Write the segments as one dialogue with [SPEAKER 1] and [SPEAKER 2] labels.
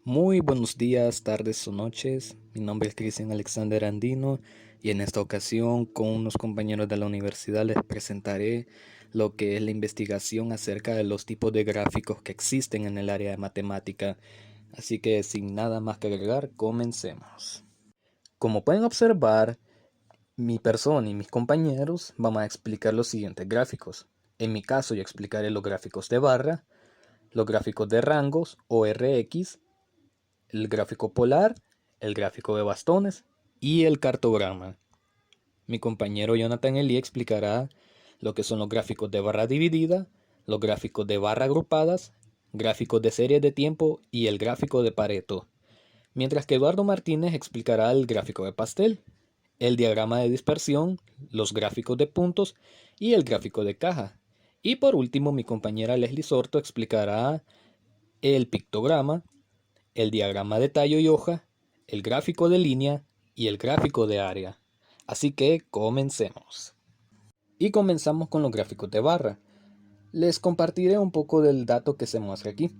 [SPEAKER 1] Muy buenos días, tardes o noches. Mi nombre es Cristian Alexander Andino y en esta ocasión con unos compañeros de la universidad les presentaré lo que es la investigación acerca de los tipos de gráficos que existen en el área de matemática. Así que sin nada más que agregar, comencemos. Como pueden observar, mi persona y mis compañeros vamos a explicar los siguientes gráficos. En mi caso yo explicaré los gráficos de barra, los gráficos de rangos o RX, el gráfico polar, el gráfico de bastones y el cartograma. Mi compañero Jonathan Eli explicará lo que son los gráficos de barra dividida, los gráficos de barra agrupadas, gráficos de series de tiempo y el gráfico de Pareto. Mientras que Eduardo Martínez explicará el gráfico de pastel, el diagrama de dispersión, los gráficos de puntos y el gráfico de caja. Y por último, mi compañera Leslie Sorto explicará el pictograma, el diagrama de tallo y hoja, el gráfico de línea y el gráfico de área. Así que comencemos. Y comenzamos con los gráficos de barra. Les compartiré un poco del dato que se muestra aquí.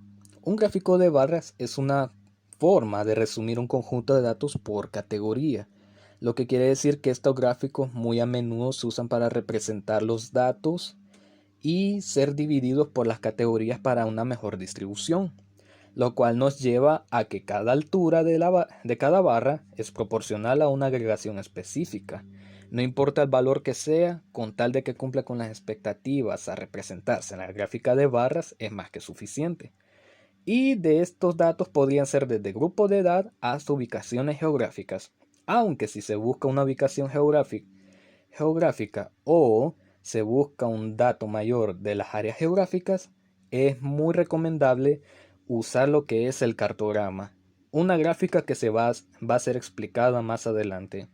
[SPEAKER 1] Un gráfico de barras es una forma de resumir un conjunto de datos por categoría, lo que quiere decir que estos gráficos muy a menudo se usan para representar los datos y ser divididos por las categorías para una mejor distribución, lo cual nos lleva a que cada altura de cada barra es proporcional a una agregación específica. No importa el valor que sea, con tal de que cumpla con las expectativas a representarse en la gráfica de barras, es más que suficiente. Y de estos datos podrían ser desde grupo de edad hasta ubicaciones geográficas, aunque si se busca una ubicación geográfica o se busca un dato mayor de las áreas geográficas, es muy recomendable usar lo que es el cartograma, una gráfica que va a ser explicada más adelante.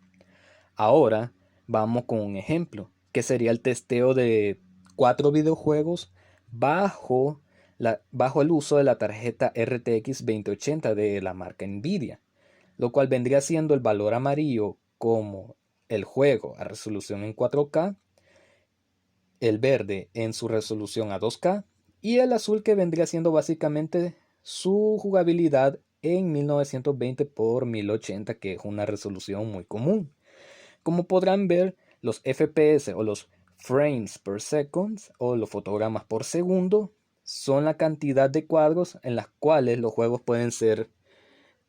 [SPEAKER 1] Ahora vamos con un ejemplo, que sería el testeo de 4 videojuegos bajo, bajo el uso de la tarjeta RTX 2080 de la marca Nvidia, lo cual vendría siendo el valor amarillo como el juego a resolución en 4K, el verde en su resolución a 2K y el azul que vendría siendo básicamente su jugabilidad en 1920 por 1080, que es una resolución muy común. Como podrán ver, los FPS o los frames per second o los fotogramas por segundo son la cantidad de cuadros en las cuales los juegos pueden ser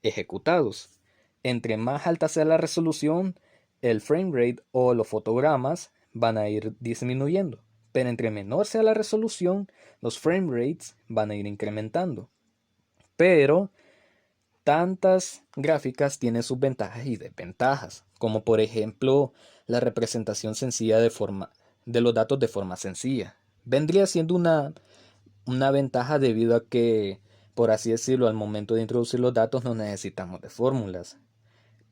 [SPEAKER 1] ejecutados. Entre más alta sea la resolución, el frame rate o los fotogramas van a ir disminuyendo. Pero entre menor sea la resolución, los frame rates van a ir incrementando. Pero tantas gráficas tienen sus ventajas y desventajas, como por ejemplo la representación sencilla de los datos de forma sencilla. Vendría siendo una ventaja debido a que, por así decirlo, al momento de introducir los datos no necesitamos de fórmulas.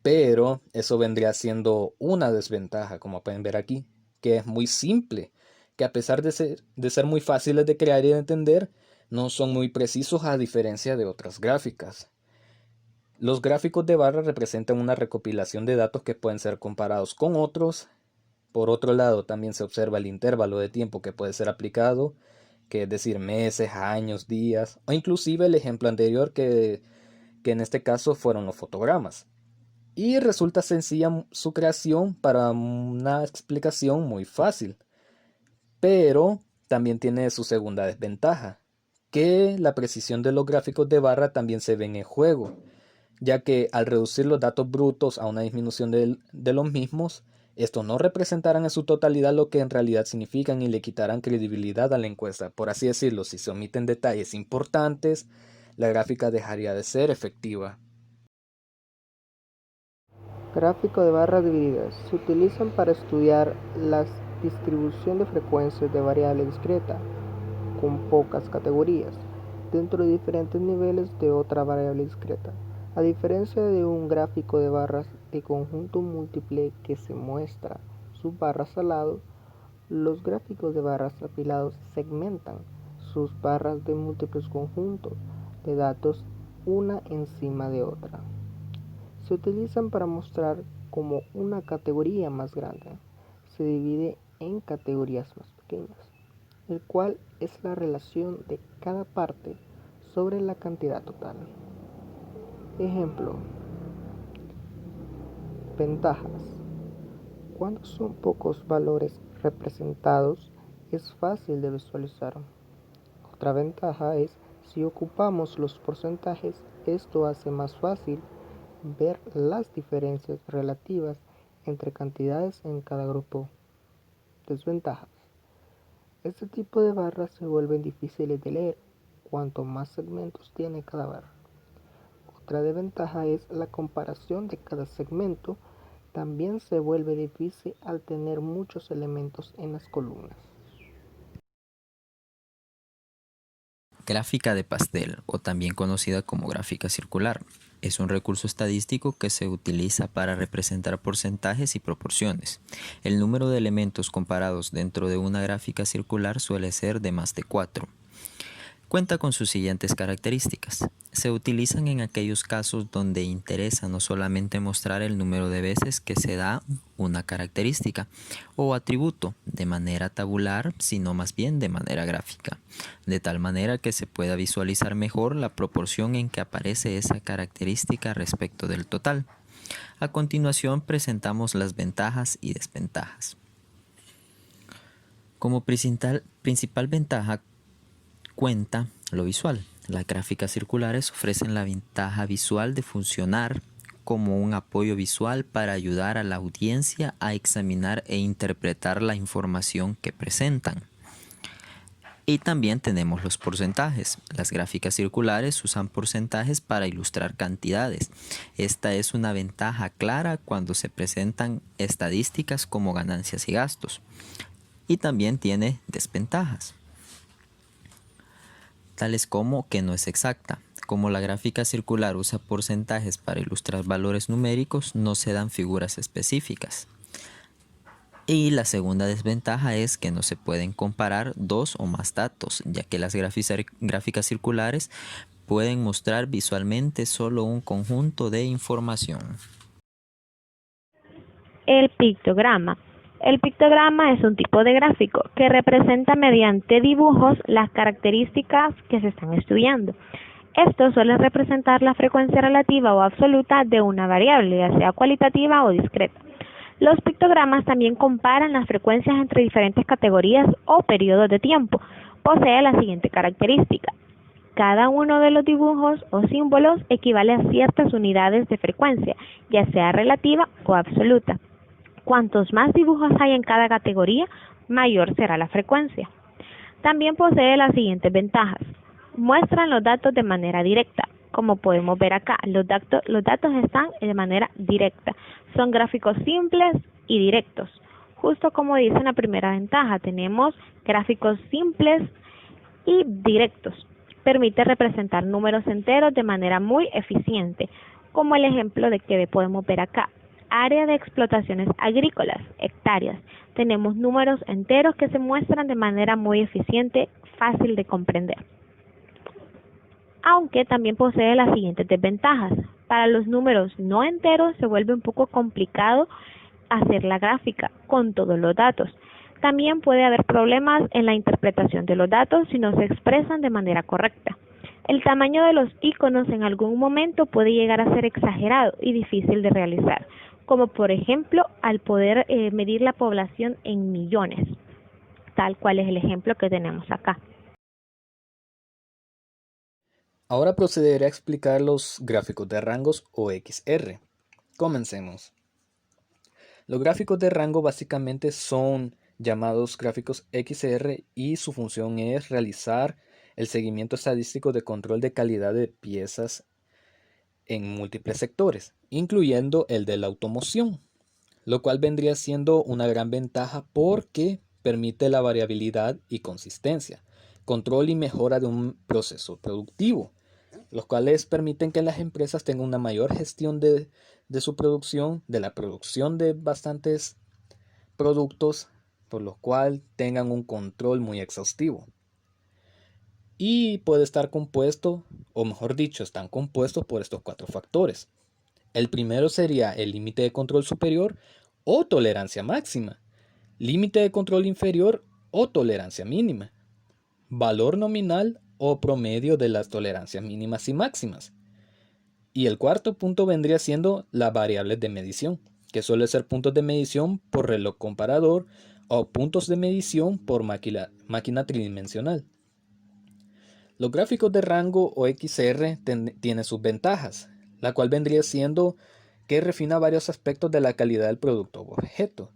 [SPEAKER 1] Pero eso vendría siendo una desventaja, como pueden ver aquí, que es muy simple, que a pesar de ser muy fáciles de crear y de entender, no son muy precisos a diferencia de otras gráficas. Los gráficos de barra representan una recopilación de datos que pueden ser comparados con otros. Por otro lado, también se observa el intervalo de tiempo que puede ser aplicado, que es decir, meses, años, días, o inclusive el ejemplo anterior que en este caso fueron los fotogramas. Y resulta sencilla su creación para una explicación muy fácil. Pero también tiene su segunda desventaja, que la precisión de los gráficos de barra también se ve en el juego, ya que al reducir los datos brutos a una disminución de los mismos, estos no representarán en su totalidad lo que en realidad significan y le quitarán credibilidad a la encuesta. Por así decirlo, si se omiten detalles importantes, la gráfica dejaría de ser efectiva.
[SPEAKER 2] Gráfico de barras divididas. Se utilizan para estudiar la distribución de frecuencias de variable discreta con pocas categorías dentro de diferentes niveles de otra variable discreta. A diferencia de un gráfico de barras de conjunto múltiple que se muestra sus barras al lado, los gráficos de barras apilados segmentan sus barras de múltiples conjuntos de datos una encima de otra. Se utilizan para mostrar cómo una categoría más grande se divide en categorías más pequeñas, el cual es la relación de cada parte sobre la cantidad total. Ejemplo, ventajas. Cuando son pocos valores representados, es fácil de visualizar. Otra ventaja es si ocupamos los porcentajes, esto hace más fácil ver las diferencias relativas entre cantidades en cada grupo. Desventajas. Este tipo de barras se vuelven difíciles de leer cuanto más segmentos tiene cada barra. Otra desventaja es la comparación de cada segmento. También se vuelve difícil al tener muchos elementos en las columnas.
[SPEAKER 3] Gráfica de pastel, o también conocida como gráfica circular, es un recurso estadístico que se utiliza para representar porcentajes y proporciones. El número de elementos comparados dentro de una gráfica circular suele ser de más de 4. Cuenta con sus siguientes características. Se utilizan en aquellos casos donde interesa no solamente mostrar el número de veces que se da una característica o atributo de manera tabular, sino más bien de manera gráfica, de tal manera que se pueda visualizar mejor la proporción en que aparece esa característica respecto del total. A continuación presentamos las ventajas y desventajas. Como principal ventaja cuenta lo visual. Las gráficas circulares ofrecen la ventaja visual de funcionar como un apoyo visual para ayudar a la audiencia a examinar e interpretar la información que presentan. Y también tenemos los porcentajes. Las gráficas circulares usan porcentajes para ilustrar cantidades. Esta es una ventaja clara cuando se presentan estadísticas como ganancias y gastos. Y también tiene desventajas, tales como que no es exacta. Como la gráfica circular usa porcentajes para ilustrar valores numéricos, no se dan figuras específicas. Y la segunda desventaja es que no se pueden comparar dos o más datos, ya que las gráficas circulares pueden mostrar visualmente solo un conjunto de información.
[SPEAKER 4] El pictograma. El pictograma es un tipo de gráfico que representa mediante dibujos las características que se están estudiando. Esto suele representar la frecuencia relativa o absoluta de una variable, ya sea cualitativa o discreta. Los pictogramas también comparan las frecuencias entre diferentes categorías o periodos de tiempo. Posee la siguiente característica. Cada uno de los dibujos o símbolos equivale a ciertas unidades de frecuencia, ya sea relativa o absoluta. Cuantos más dibujos hay en cada categoría, mayor será la frecuencia. También posee las siguientes ventajas. Muestran los datos de manera directa. Como podemos ver acá, los datos están de manera directa. Son gráficos simples y directos. Justo como dice en la primera ventaja, tenemos gráficos simples y directos. Permite representar números enteros de manera muy eficiente, como el ejemplo de que podemos ver acá. Área de explotaciones agrícolas, hectáreas. Tenemos números enteros que se muestran de manera muy eficiente, fácil de comprender. Aunque también posee las siguientes desventajas. Para los números no enteros se vuelve un poco complicado hacer la gráfica con todos los datos. También puede haber problemas en la interpretación de los datos si no se expresan de manera correcta. El tamaño de los iconos en algún momento puede llegar a ser exagerado y difícil de realizar, como por ejemplo al poder medir la población en millones, tal cual es el ejemplo que tenemos acá.
[SPEAKER 1] Ahora procederé a explicar los gráficos de rangos o XR. Comencemos. Los gráficos de rango básicamente son llamados gráficos XR y su función es realizar el seguimiento estadístico de control de calidad de piezas en múltiples sectores, incluyendo el de la automoción, lo cual vendría siendo una gran ventaja porque permite la variabilidad y consistencia, control y mejora de un proceso productivo, los cuales permiten que las empresas tengan una mayor gestión de su producción, de la producción de bastantes productos, por lo cual tengan un control muy exhaustivo. Y puede estar compuesto, o mejor dicho, están compuestos por estos 4 factores. El primero sería el límite de control superior o tolerancia máxima, límite de control inferior o tolerancia mínima, valor nominal o promedio de las tolerancias mínimas y máximas, Y el cuarto punto vendría siendo las variables de medición, que suele ser puntos de medición por reloj comparador o puntos de medición por máquina tridimensional. Los gráficos de rango o XR tienen sus ventajas, la cual vendría siendo que refina varios aspectos de la calidad del producto o objeto,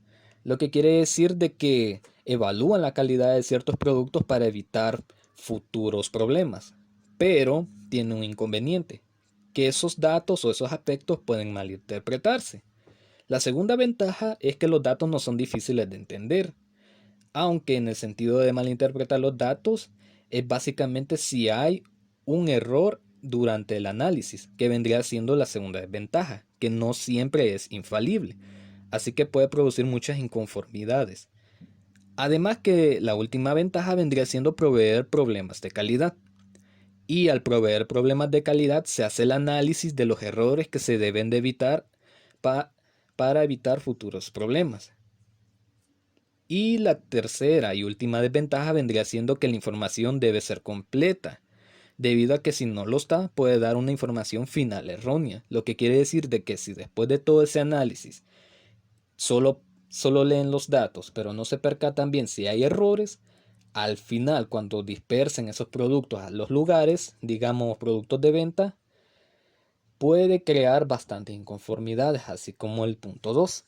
[SPEAKER 1] lo que quiere decir de que evalúan la calidad de ciertos productos para evitar futuros problemas, pero tiene un inconveniente, que esos datos o esos aspectos pueden malinterpretarse. La segunda ventaja es que los datos no son difíciles de entender, aunque en el sentido de malinterpretar los datos es básicamente si hay un error durante el análisis, que vendría siendo la segunda desventaja, que no siempre es infalible, así que puede producir muchas inconformidades. Además que la última ventaja vendría siendo proveer problemas de calidad. Y al proveer problemas de calidad se hace el análisis de los errores que se deben de evitar para evitar futuros problemas. Y la tercera y última desventaja vendría siendo que la información debe ser completa, debido a que si no lo está puede dar una información final errónea, lo que quiere decir de que si después de todo ese análisis solo leen los datos pero no se percatan bien si hay errores, al final cuando dispersen esos productos a los lugares, digamos productos de venta, puede crear bastantes inconformidades, así como el punto 2.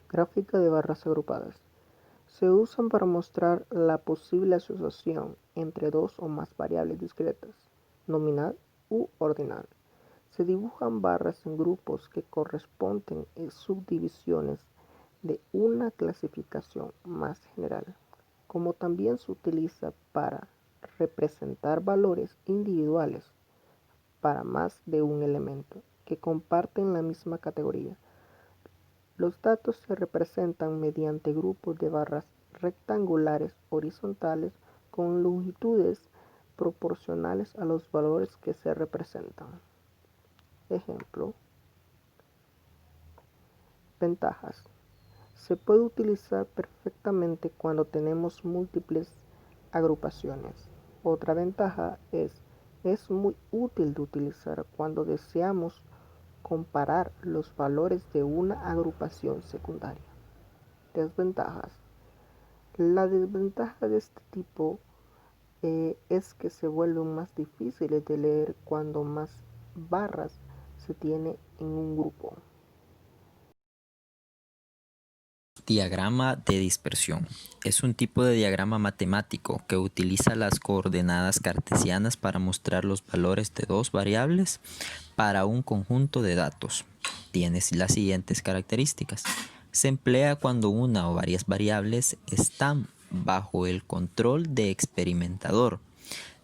[SPEAKER 2] Gráfica de barras agrupadas. Se usan para mostrar la posible asociación entre dos o más variables discretas, nominal u ordinal. Se dibujan barras en grupos que corresponden a subdivisiones de una clasificación más general, como también se utiliza para representar valores individuales para más de un elemento que comparten la misma categoría. Los datos se representan mediante grupos de barras rectangulares horizontales con longitudes proporcionales a los valores que se representan. Ejemplo. Ventajas. Se puede utilizar perfectamente cuando tenemos múltiples agrupaciones. Otra ventaja es muy útil de utilizar cuando deseamos comparar los valores de una agrupación secundaria. Desventajas. La desventaja de este tipo es que se vuelven más difíciles de leer cuando más barras se tiene en un grupo.
[SPEAKER 3] Diagrama de dispersión. Es un tipo de diagrama matemático que utiliza las coordenadas cartesianas para mostrar los valores de dos variables para un conjunto de datos. Tiene las siguientes características. Se emplea cuando una o varias variables están bajo el control de experimentador.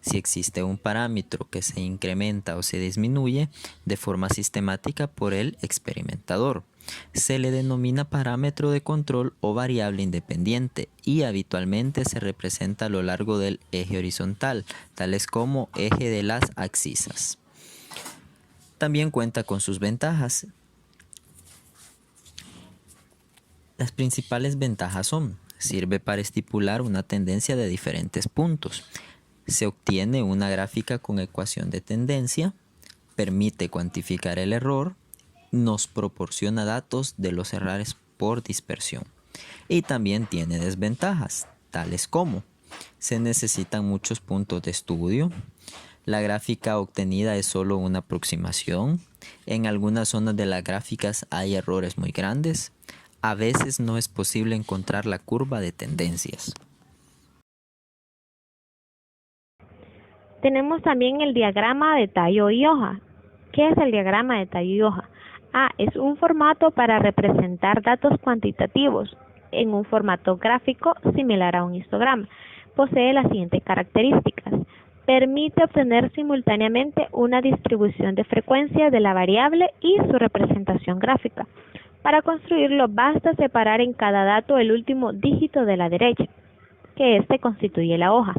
[SPEAKER 3] Si existe un parámetro que se incrementa o se disminuye de forma sistemática por el experimentador, se le denomina parámetro de control o variable independiente y habitualmente se representa a lo largo del eje horizontal, tales como eje de las abscisas. También cuenta con sus ventajas. Las principales ventajas son: sirve para estipular una tendencia de diferentes puntos, se obtiene una gráfica con ecuación de tendencia, permite cuantificar el error, nos proporciona datos de los errores por dispersión. Y también tiene desventajas, tales como: se necesitan muchos puntos de estudio, la gráfica obtenida es solo una aproximación, en algunas zonas de las gráficas hay errores muy grandes, a veces no es posible encontrar la curva de tendencias.
[SPEAKER 4] Tenemos también el diagrama de tallo y hoja. ¿Qué es el diagrama de tallo y hoja? Es un formato para representar datos cuantitativos en un formato gráfico similar a un histograma. Posee las siguientes características. Permite obtener simultáneamente una distribución de frecuencia de la variable y su representación gráfica. Para construirlo basta separar en cada dato el último dígito de la derecha, que este constituye la hoja,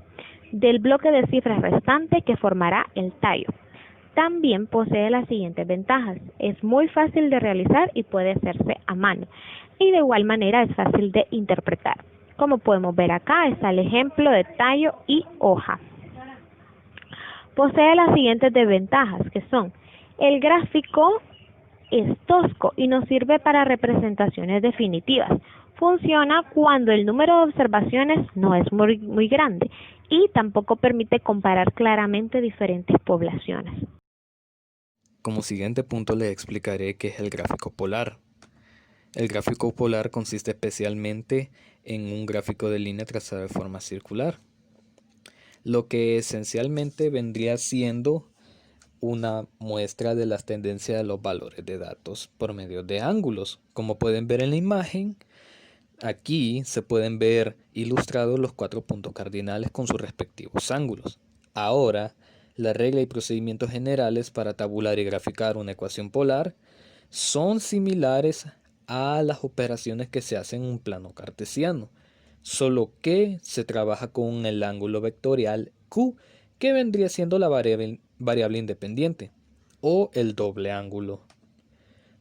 [SPEAKER 4] del bloque de cifras restante que formará el tallo. También posee las siguientes ventajas. Es muy fácil de realizar y puede hacerse a mano. Y de igual manera es fácil de interpretar. Como podemos ver acá está el ejemplo de tallo y hoja. posee las siguientes desventajas, que son: el gráfico es tosco y no sirve para representaciones definitivas. Funciona cuando el número de observaciones no es muy grande y tampoco permite comparar claramente diferentes poblaciones.
[SPEAKER 1] Como siguiente punto les explicaré qué es el gráfico polar. El gráfico polar consiste especialmente en un gráfico de línea trazado de forma circular, lo que esencialmente vendría siendo una muestra de las tendencias de los valores de datos por medio de ángulos. Como pueden ver en la imagen, aquí se pueden ver ilustrados los 4 puntos cardinales con sus respectivos ángulos. Ahora, la regla y procedimientos generales para tabular y graficar una ecuación polar son similares a las operaciones que se hacen en un plano cartesiano, solo que se trabaja con el ángulo vectorial Q, que vendría siendo la variable independiente, o el doble ángulo.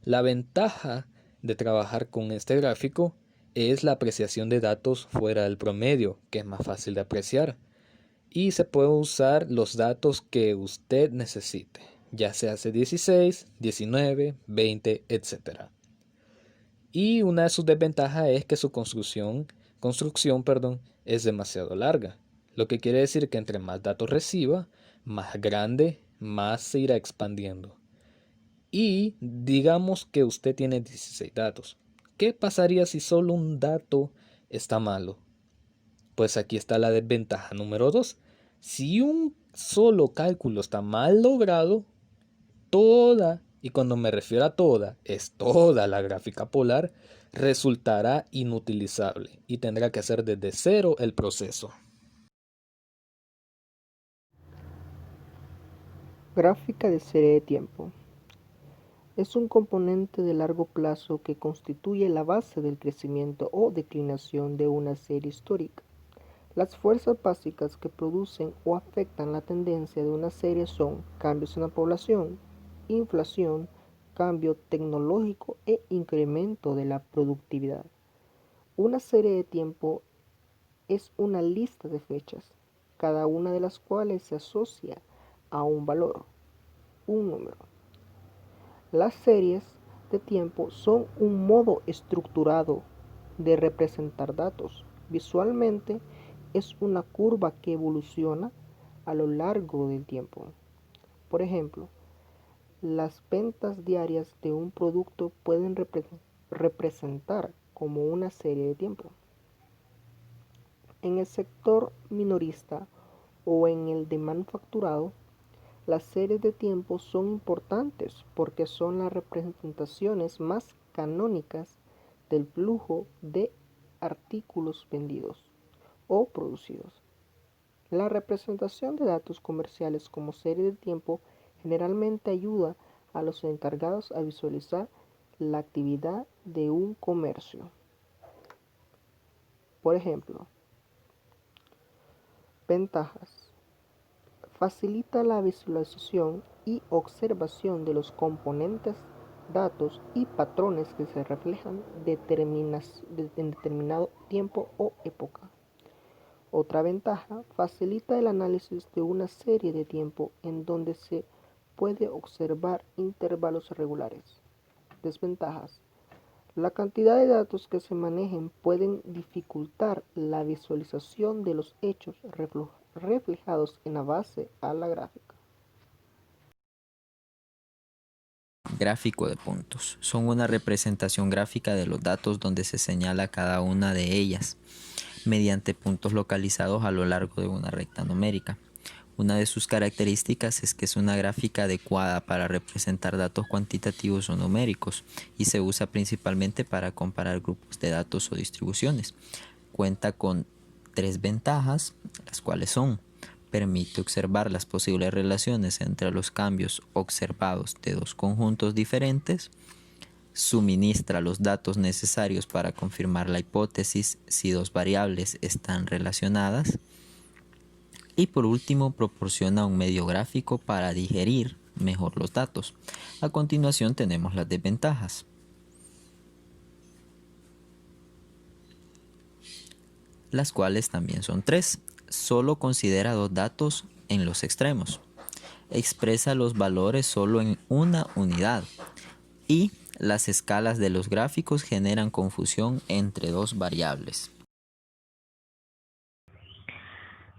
[SPEAKER 1] La ventaja de trabajar con este gráfico es la apreciación de datos fuera del promedio, que es más fácil de apreciar, y se puede usar los datos que usted necesite, ya sea C16, 19, 20, etc. Y una de sus desventajas es que su construcción, es demasiado larga, lo que quiere decir que entre más datos reciba, más grande, más se irá expandiendo. Y digamos que usted tiene 16 datos. ¿Qué pasaría si solo un dato está malo? Pues aquí está la desventaja número 2. Si un solo cálculo está mal logrado, y cuando me refiero a toda, es toda la gráfica polar, resultará inutilizable y tendrá que hacer desde cero el proceso.
[SPEAKER 2] Gráfica de serie de tiempo. Es un componente de largo plazo que constituye la base del crecimiento o declinación de una serie histórica. Las fuerzas básicas que producen o afectan la tendencia de una serie son cambios en la población, inflación, cambio tecnológico e incremento de la productividad. Una serie de tiempo es una lista de fechas, cada una de las cuales se asocia a un valor, un número. Las series de tiempo son un modo estructurado de representar datos. Visualmente es una curva que evoluciona a lo largo del tiempo. Por ejemplo, las ventas diarias de un producto pueden representar como una serie de tiempo. En el sector minorista o en el de manufacturado, las series de tiempo son importantes porque son las representaciones más canónicas del flujo de artículos vendidos o producidos. La representación de datos comerciales como serie de tiempo generalmente ayuda a los encargados a visualizar la actividad de un comercio. Por ejemplo, ventajas. Facilita la visualización y observación de los componentes, datos y patrones que se reflejan en determinado tiempo o época. Otra ventaja, facilita el análisis de una serie de tiempo en donde se puede observar intervalos regulares. Desventajas. La cantidad de datos que se manejen pueden dificultar la visualización de los hechos reflejados en la base a la gráfica.
[SPEAKER 3] Gráfico de puntos. Son una representación gráfica de los datos donde se señala cada una de ellas mediante puntos localizados a lo largo de una recta numérica. Una de sus características es que es una gráfica adecuada para representar datos cuantitativos o numéricos y se usa principalmente para comparar grupos de datos o distribuciones. Cuenta con 3 ventajas, las cuales son: permite observar las posibles relaciones entre los cambios observados de dos conjuntos diferentes, suministra los datos necesarios para confirmar la hipótesis si dos variables están relacionadas, y por último proporciona un medio gráfico para digerir mejor los datos. A continuación tenemos las desventajas. Las cuales también son 3. Solo considera 2 datos en los extremos. expresa los valores solo en una unidad y las escalas de los gráficos generan confusión entre dos variables.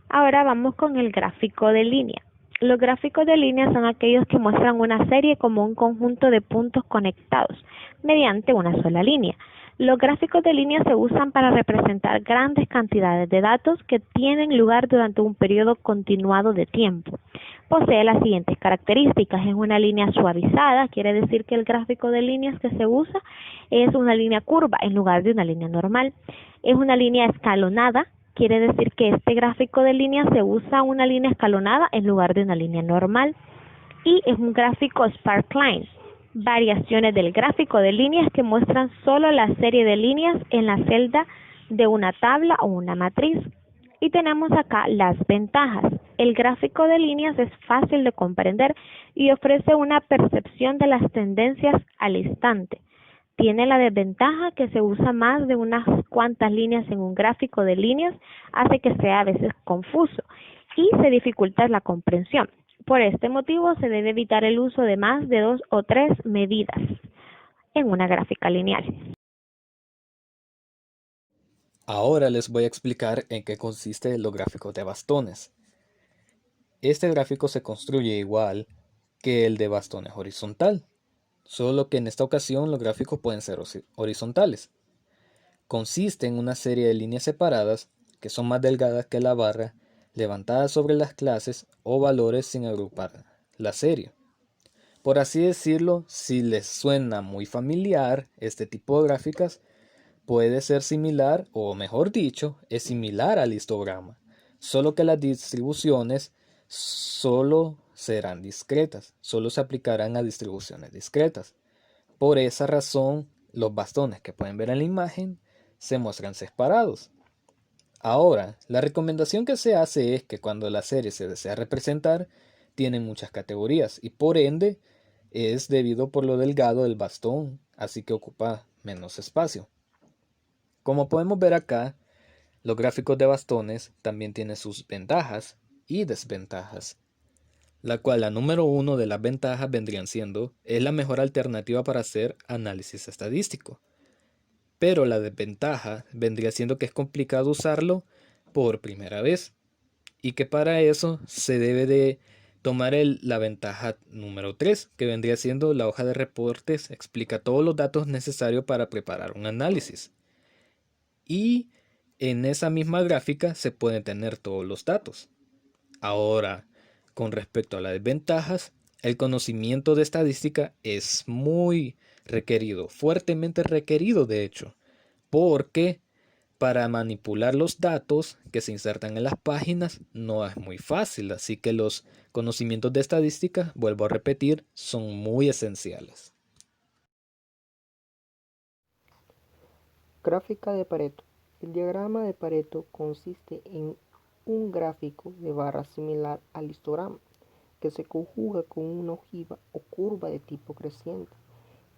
[SPEAKER 4] Ahora vamos con el gráfico de línea. Los gráficos de línea son aquellos que muestran una serie como un conjunto de puntos conectados mediante una sola línea. Los gráficos de línea se usan para representar grandes cantidades de datos que tienen lugar durante un periodo continuado de tiempo. Posee las siguientes características. Es una línea suavizada, quiere decir que el gráfico de líneas que se usa es una línea curva en lugar de una línea normal. Es una línea escalonada, quiere decir que este gráfico de líneas se usa una línea escalonada en lugar de una línea normal. Y es un gráfico sparkline, variaciones del gráfico de líneas que muestran solo la serie de líneas en la celda de una tabla o una matriz. Y tenemos acá las ventajas. El gráfico de líneas es fácil de comprender y ofrece una percepción de las tendencias al instante. Tiene la desventaja que se usa más de unas cuantas líneas en un gráfico de líneas, hace que sea a veces confuso y se dificulta la comprensión. Por este motivo se debe evitar el uso de más de 2 o 3 medidas en una gráfica lineal.
[SPEAKER 1] Ahora les voy a explicar en qué consiste los gráficos de bastones. Este gráfico se construye igual que el de bastones horizontal, solo que en esta ocasión los gráficos pueden ser horizontales. Consiste en una serie de líneas separadas que son más delgadas que la barra, levantadas sobre las clases o valores sin agrupar la serie. Por así decirlo, si les suena muy familiar este tipo de gráficas, puede ser similar, o mejor dicho, es similar al histograma, solo que las distribuciones solo serán discretas, solo se aplicarán a distribuciones discretas. Por esa razón, los bastones que pueden ver en la imagen se muestran separados. Ahora, la recomendación que se hace es que cuando la serie se desea representar, tienen muchas categorías y por ende es debido por lo delgado del bastón, así que ocupa menos espacio. Como podemos ver acá, los gráficos de bastones también tienen sus ventajas y desventajas, la cual la número uno de las ventajas vendrían siendo es la mejor alternativa para hacer análisis estadístico, pero la desventaja vendría siendo que es complicado usarlo por primera vez y que para eso se debe de tomar la ventaja número 3, que vendría siendo la hoja de reportes, explica todos los datos necesarios para preparar un análisis. Y en esa misma gráfica se pueden tener todos los datos. Ahora, con respecto a las desventajas, el conocimiento de estadística es muy requerido, fuertemente requerido de hecho, porque para manipular los datos que se insertan en las páginas no es muy fácil, así que los conocimientos de estadística, vuelvo a repetir, son muy esenciales.
[SPEAKER 2] Gráfica de Pareto. El diagrama de Pareto consiste en un gráfico de barras similar al histograma, que se conjuga con una ojiva o curva de tipo creciente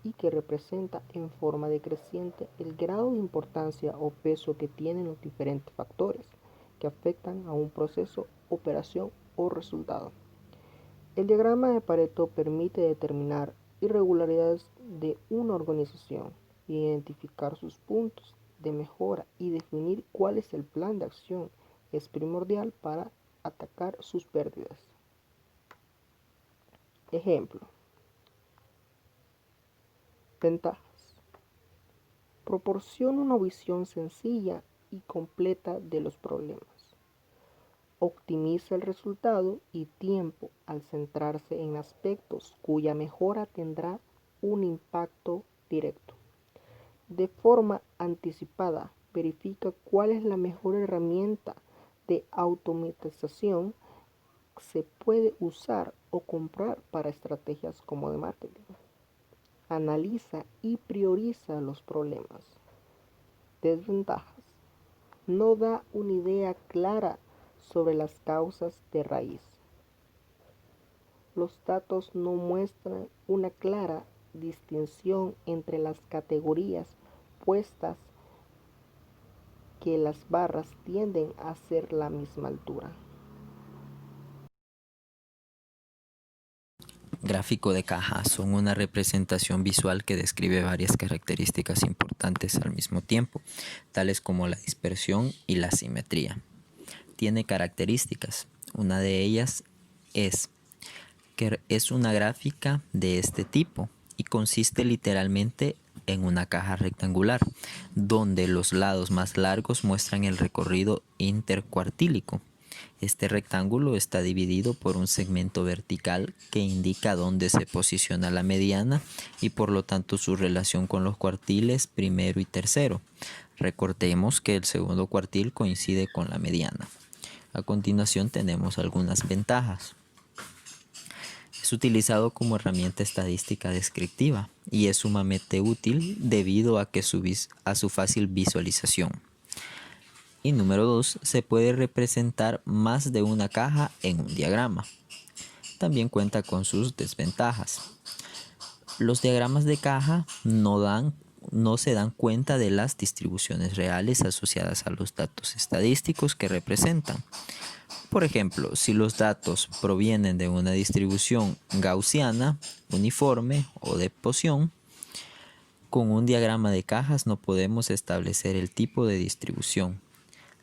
[SPEAKER 2] y que representa en forma decreciente el grado de importancia o peso que tienen los diferentes factores que afectan a un proceso, operación o resultado. El diagrama de Pareto permite determinar irregularidades de una organización, identificar sus puntos de mejora y definir cuál es el plan de acción es primordial para atacar sus pérdidas. Ejemplo. Ventajas. Proporciona una visión sencilla y completa de los problemas. Optimiza el resultado y tiempo al centrarse en aspectos cuya mejora tendrá un impacto directo. De forma anticipada, verifica cuál es la mejor herramienta de automatización que se puede usar o comprar para estrategias como de marketing. Analiza y prioriza los problemas. Desventajas. No da una idea clara sobre las causas de raíz. Los datos no muestran una clara distinción entre las categorías puestas que las barras tienden a ser la misma altura.
[SPEAKER 3] Gráfico de caja son una representación visual que describe varias características importantes al mismo tiempo, tales como la dispersión y la simetría. Tiene características. Una de ellas es que es una gráfica de este tipo y consiste literalmente en una caja rectangular, donde los lados más largos muestran el recorrido intercuartílico. Este rectángulo está dividido por un segmento vertical que indica dónde se posiciona la mediana y por lo tanto su relación con los cuartiles primero y tercero. Recordemos que el segundo cuartil coincide con la mediana. A continuación tenemos algunas ventajas. Es utilizado como herramienta estadística descriptiva y es sumamente útil debido a su fácil visualización. Y número 2, se puede representar más de una caja en un diagrama. También cuenta con sus desventajas. Los diagramas de caja no se dan cuenta de las distribuciones reales asociadas a los datos estadísticos que representan. Por ejemplo, si los datos provienen de una distribución gaussiana, uniforme o de Poisson, con un diagrama de cajas no podemos establecer el tipo de distribución,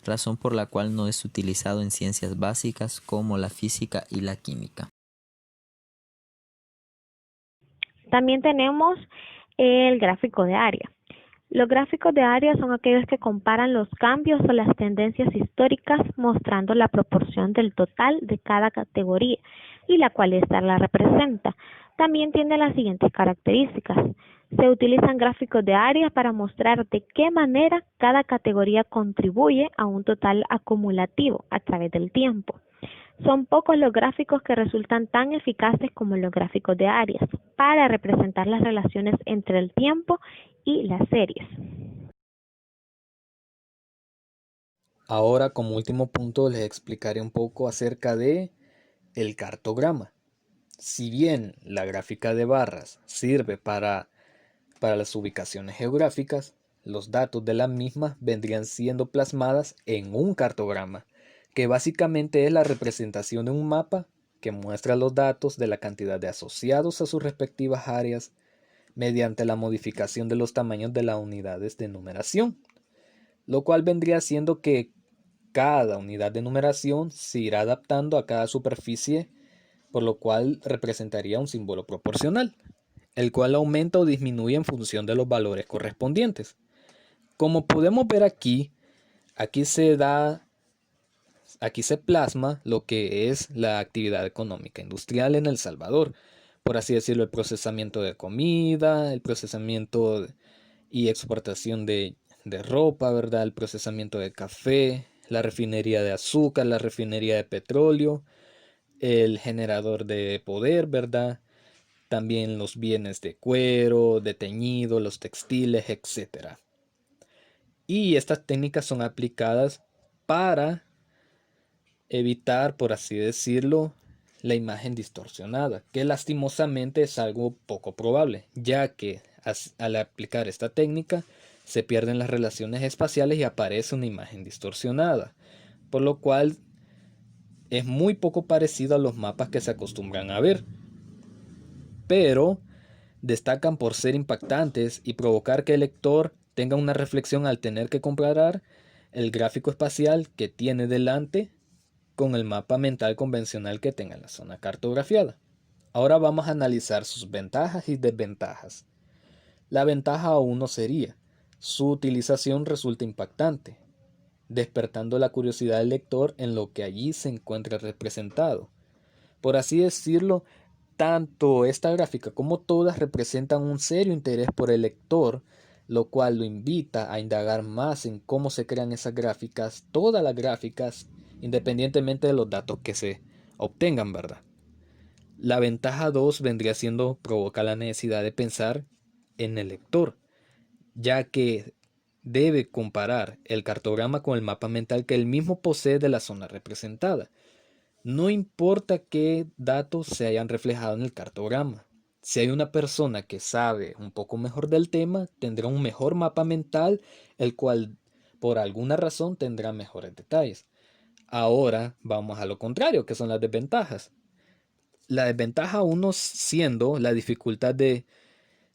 [SPEAKER 3] razón por la cual no es utilizado en ciencias básicas como la física y la química.
[SPEAKER 4] También tenemos el gráfico de área. Los gráficos de área son aquellos que comparan los cambios o las tendencias históricas mostrando la proporción del total de cada categoría y la cual ésta la representa. También tiene las siguientes características. Se utilizan gráficos de área para mostrar de qué manera cada categoría contribuye a un total acumulativo a través del tiempo. Son pocos los gráficos que resultan tan eficaces como los gráficos de áreas para representar las relaciones entre el tiempo y las series.
[SPEAKER 1] Ahora, como último punto, les explicaré un poco acerca de el cartograma. Si bien la gráfica de barras sirve para las ubicaciones geográficas, los datos de las mismas vendrían siendo plasmadas en un cartograma, que básicamente es la representación de un mapa que muestra los datos de la cantidad de asociados a sus respectivas áreas mediante la modificación de los tamaños de las unidades de numeración, lo cual vendría siendo que cada unidad de numeración se irá adaptando a cada superficie, por lo cual representaría un símbolo proporcional, el cual aumenta o disminuye en función de los valores correspondientes. Como podemos ver aquí se plasma lo que es la actividad económica industrial en El Salvador, por así decirlo, el procesamiento de comida, el procesamiento y exportación de ropa, ¿verdad? El procesamiento de café, la refinería de azúcar, la refinería de petróleo, el generador de poder, ¿verdad? También los bienes de cuero, de teñido, los textiles, etc. Y estas técnicas son aplicadas para evitar, por así decirlo, la imagen distorsionada, que lastimosamente es algo poco probable, ya que al aplicar esta técnica se pierden las relaciones espaciales y aparece una imagen distorsionada, por lo cual es muy poco parecido a los mapas que se acostumbran a ver, pero destacan por ser impactantes y provocar que el lector tenga una reflexión al tener que comparar el gráfico espacial que tiene delante con el mapa mental convencional que tenga en la zona cartografiada. Ahora vamos a analizar sus ventajas y desventajas. La ventaja 1 sería: su utilización resulta impactante, despertando la curiosidad del lector en lo que allí se encuentra representado. Por así decirlo, tanto esta gráfica como todas representan un serio interés por el lector, lo cual lo invita a indagar más en cómo se crean esas gráficas, todas las gráficas, independientemente de los datos que se obtengan, ¿verdad? La ventaja 2 vendría siendo provocar la necesidad de pensar en el lector, ya que debe comparar el cartograma con el mapa mental que él mismo posee de la zona representada. No importa qué datos se hayan reflejado en el cartograma. Si hay una persona que sabe un poco mejor del tema, tendrá un mejor mapa mental, el cual por alguna razón tendrá mejores detalles. Ahora vamos a lo contrario, que son las desventajas. La desventaja uno siendo la dificultad de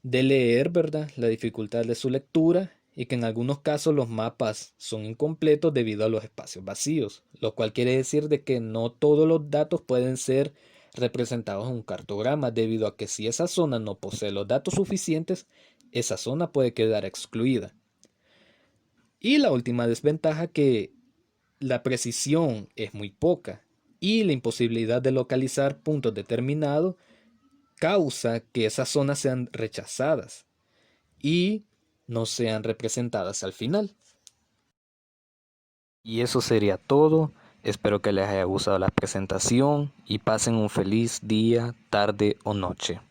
[SPEAKER 1] leer, ¿verdad? La dificultad de su lectura y que en algunos casos los mapas son incompletos debido a los espacios vacíos, lo cual quiere decir de que no todos los datos pueden ser representados en un cartograma, debido a que si esa zona no posee los datos suficientes, esa zona puede quedar excluida. Y la última desventaja, que la precisión es muy poca y la imposibilidad de localizar puntos determinados causa que esas zonas sean rechazadas y no sean representadas al final. Y eso sería todo. Espero que les haya gustado la presentación y pasen un feliz día, tarde o noche.